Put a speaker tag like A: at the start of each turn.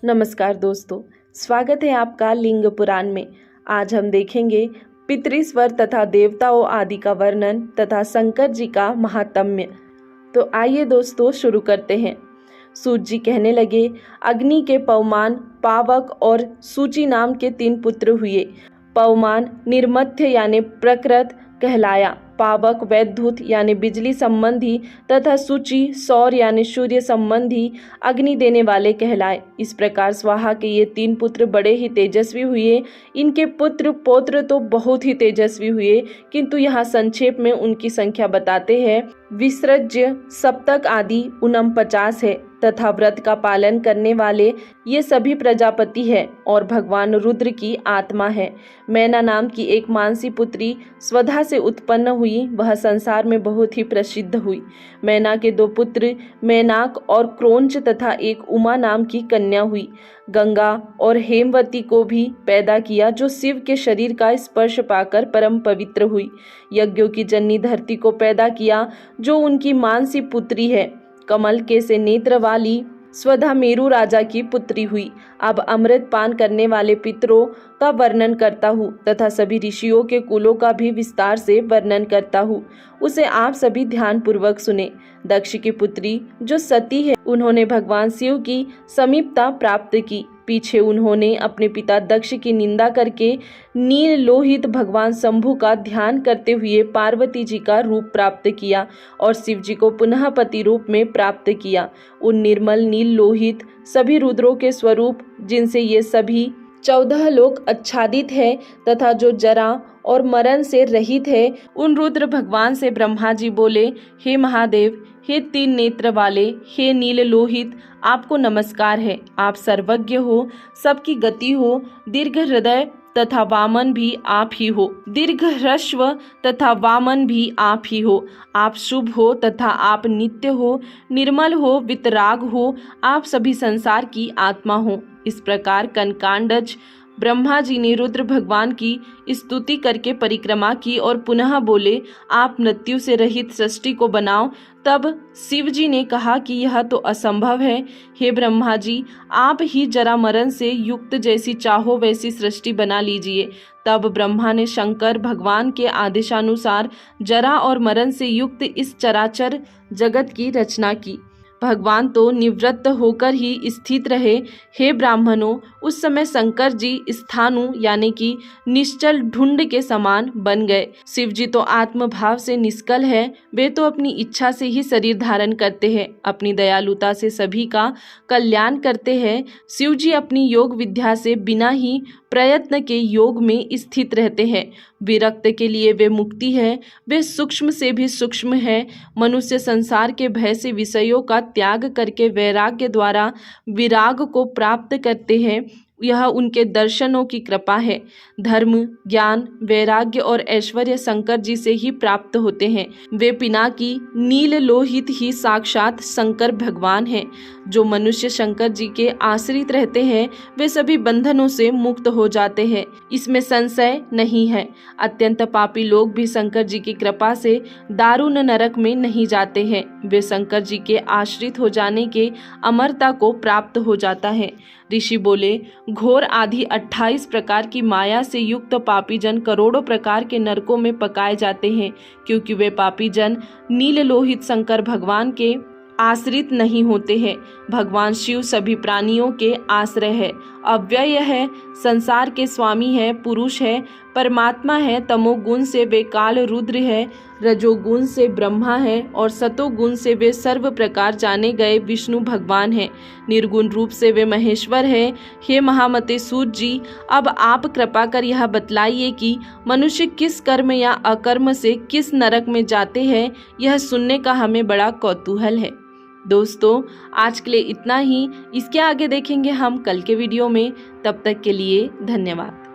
A: नमस्कार दोस्तों, स्वागत है आपका लिंग पुराण में। आज हम देखेंगे पितृस्वर तथा देवताओं आदि का वर्णन तथा शंकर जी का महात्म्य। तो आइए दोस्तों शुरू करते हैं। सूत जी कहने लगे, अग्नि के पवमान, पावक और सूची नाम के 3 पुत्र हुए। पवमान निर्मथ्य यानी प्रकृत कहलाया, पावक वैद्युत यानी बिजली संबंधी तथा सूची सौर यानी सूर्य संबंधी अग्नि देने वाले कहलाए। इस प्रकार स्वाहा के ये 3 पुत्र बड़े ही तेजस्वी हुए। इनके पुत्र पौत्र तो बहुत ही तेजस्वी हुए, किंतु यहाँ संक्षेप में उनकी संख्या बताते हैं। विसृज्य, सप्तक आदि 49 है तथा व्रत का पालन करने वाले ये सभी प्रजापति है और भगवान रुद्र की आत्मा है। मैना नाम की एक मानसी पुत्री स्वधा से उत्पन्न हुई, वह संसार में बहुत ही प्रसिद्ध हुई। मैना के 2 पुत्र मैनाक और क्रोंच तथा एक उमा नाम की कन्या हुई। गंगा और हेमवती को भी पैदा किया, जो शिव के शरीर का स्पर्श पाकर परम पवित्र हुई। यज्ञों की जननी धरती को पैदा किया, जो उनकी मानसी पुत्री है। कमल के से नेत्र वाली स्वधा मेरु राजा की पुत्री हुई। अब अमृत पान करने वाले पितरों का वर्णन करता हूँ तथा सभी ऋषियों के कुलों का भी विस्तार से वर्णन करता हूँ, उसे आप सभी ध्यान पूर्वक सुने। दक्ष की पुत्री जो सती है, उन्होंने भगवान शिव की समीपता प्राप्त की। पीछे उन्होंने अपने पिता दक्ष की निंदा करके नील लोहित भगवान शंभु का ध्यान करते हुए पार्वती जी का रूप प्राप्त किया और शिव जी को पुनः पति रूप में प्राप्त किया। उन निर्मल नील लोहित सभी रुद्रों के स्वरूप, जिनसे ये सभी 14 लोक आच्छादित है तथा जो जरा और मरण से रहित है, उन रुद्र भगवान से ब्रह्मा जी बोले, हे महादेव, हे 3 नेत्र वाले, हे नील लोहित, आपको नमस्कार है। आप सर्वज्ञ हो, सबकी गति हो, दीर्घ हृदय तथा वामन भी आप ही हो, दीर्घ ह्रस्व तथा वामन भी आप ही हो। आप शुभ हो तथा आप नित्य हो, निर्मल हो, वितराग हो, आप सभी संसार की आत्मा हो। इस प्रकार कनकांडज ब्रह्मा जी ने रुद्र भगवान की स्तुति करके परिक्रमा की और पुनः बोले, आप मृत्यु से रहित सृष्टि को बनाओ। तब शिव जी ने कहा कि यह तो असंभव है। हे ब्रह्मा जी, आप ही जरा मरण से युक्त जैसी चाहो वैसी सृष्टि बना लीजिए। तब ब्रह्मा ने शंकर भगवान के आदेशानुसार जरा और मरण से युक्त इस चराचर जगत की रचना की। भगवान तो निवृत्त होकर ही स्थित रहे। हे ब्राह्मणों, उस समय शंकर जी स्थाणु यानी कि निश्चल ढूंढ के समान बन गए। शिव जी तो आत्मभाव से निष्कल है, वे तो अपनी इच्छा से ही शरीर धारण करते हैं, अपनी दयालुता से सभी का कल्याण करते हैं। शिव जी अपनी योग विद्या से बिना ही प्रयत्न के योग में स्थित रहते हैं। विरक्त के लिए वे मुक्ति है, वे सूक्ष्म से भी सूक्ष्म है। मनुष्य संसार के भय से विषयों का त्याग करके वैराग्य द्वारा विराग को प्राप्त करते हैं, यह उनके दर्शनों की कृपा है। धर्म, ज्ञान, वैराग्य और ऐश्वर्य शंकर जी से ही प्राप्त होते हैं। वे पिनाकी नील लोहित ही साक्षात शंकर भगवान हैं। जो मनुष्य शंकर जी के आश्रित रहते हैं, वे सभी बंधनों से मुक्त हो जाते हैं, इसमें संशय नहीं है। अत्यंत पापी लोग भी शंकर जी की कृपा से दारुण नरक में नहीं जाते हैं। वे शंकर जी के आश्रित हो जाने के अमरता को प्राप्त हो जाता है। ऋषि बोले, घोर आदि 28 प्रकार की माया से युक्त पापी जन करोड़ों प्रकार के नरकों में पकाए जाते हैं, क्योंकि वे पापी जन नील लोहित शंकर भगवान के आश्रित नहीं होते हैं। भगवान शिव सभी प्राणियों के आश्रय है, अव्यय है, संसार के स्वामी है, पुरुष है, परमात्मा है। तमोगुण से वे काल रुद्र है, रजोगुण से ब्रह्मा है और सतोगुण से वे सर्व प्रकार जाने गए विष्णु भगवान हैं। निर्गुण रूप से वे महेश्वर है। हे महामते सूत जी, अब आप कृपा कर यह बतलाइए कि मनुष्य किस कर्म या अकर्म से किस नरक में जाते हैं। यह सुनने का हमें बड़ा कौतूहल है। दोस्तों, आज के लिए इतना ही। इसके आगे देखेंगे हम कल के वीडियो में। तब तक के लिए धन्यवाद।